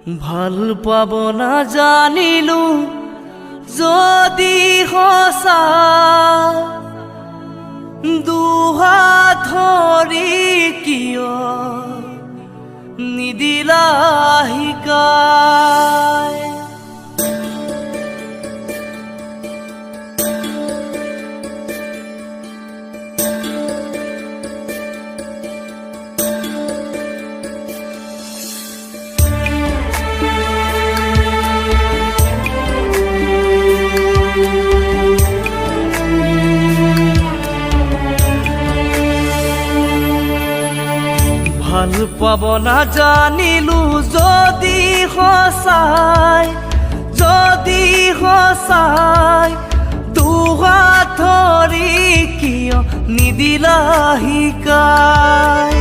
ভাল পাব না জানিলো যদি সঁচা দুহাত ধৰি কিয় নিদিলা শিকাই ভাল পাব না জানিলো যদি সঁচাই দুহাত ধৰি কিয় নিদিলা শিকাই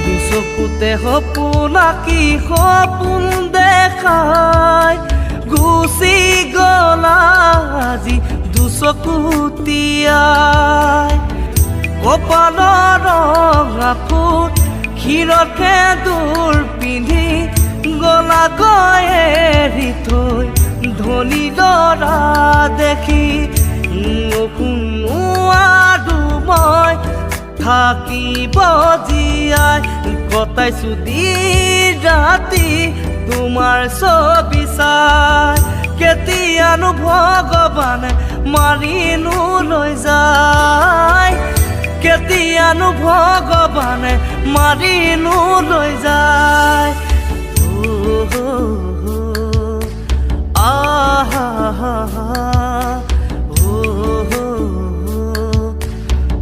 দুচকুতে সপোন আঁকি সপোন দেখাই গুচি গলা আজি দুচকুতীয়াই কপালৰ ৰঙা ফুট ক্ষীৰতহে দূৰ পিন্ধি গলা গয়েৰি থৈ ধনী লৰা দেখি শুনো আৰু মই থাকিব জীয়াই কটাইছো দিন ৰাতি তোমাৰ ছবি চাই কেতিয়ানো ভগৱানে মাৰিনো লৈ যায় কেতিয়ানো ভগৱানে মাৰিনো লৈ যায়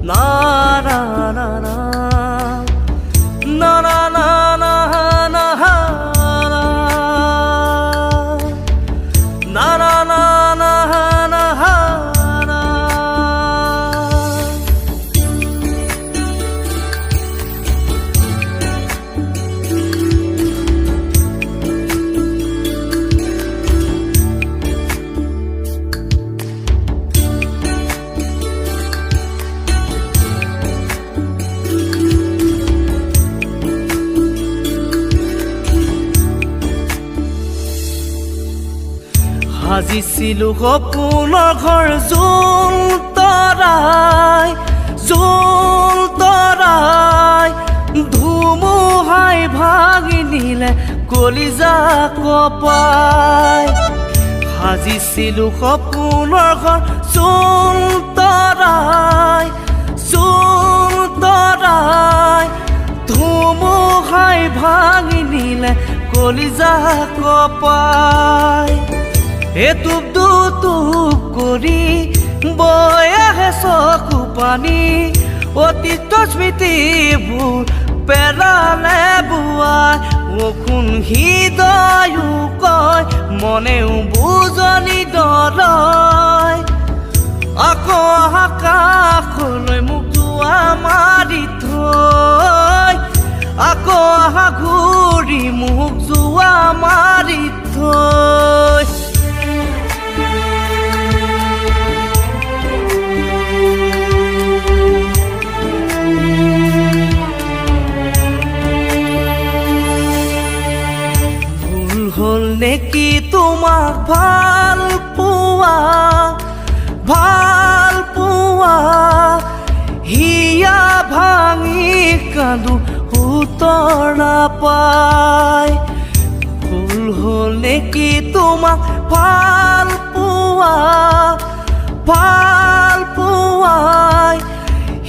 না না না না না না না না না na na na na na na সাজিছিলো সপোনৰ ঘৰ জোন তৰাই ধুমুহাই ভাঙি নিলে কলিজা কপাই সাজিছিলো সপোনৰ ঘৰ জোন তৰাই ধুমুহাই ভাঙি নিলে কলিজা কপাই এটুপ দুটুপ কৰি বৈ আহে চকু পানী অতীতৰ স্মৃতিবোৰ পেলালে বোৱাই কোন হৃদয়ো কয় মনেও বুজনি দৰয় আকৌ আকাশলৈ মোক জোৱা মাৰি থৈ আকৌ আহা ঘূৰি মোক জোৱা মাৰি থৈ হল নেকি তোমাক ভাল পোৱা হিয়া ভাঙি কান্দো উত্তৰ নাপাই ভুল হল নেকি তোমাক ভাল পোৱা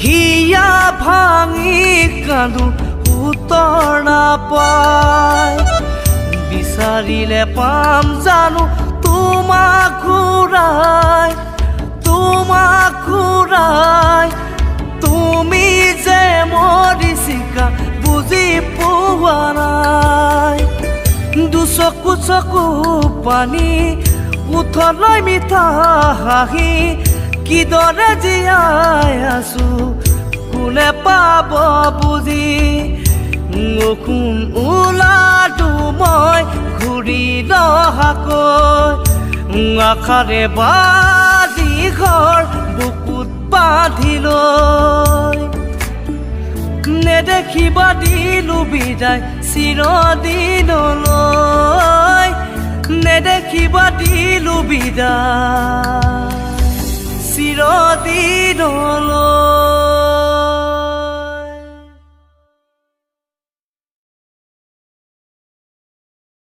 হিয়া ভাঙি কান্দো উত্তৰ নাপাই বিচাৰিলে পাম জানো তোমাক ঘূৰাই তুমি যে মৰিছিকা বুজি পোৱা নাই দুচকু পানী ওঠলৈ মিঠা হাঁহি কিদৰে জীয়াই আছো কোনে পাব বুজি কোন ওলাটো মই ঘূৰি নহাকৈ আশাৰে বাজি ঘৰ বুকুত বান্ধি লৈ নেদেখিবা দিলো বিদায় চিৰদিনলৈ নেদেখিব দিলো বিদায় চিৰদিনলৈ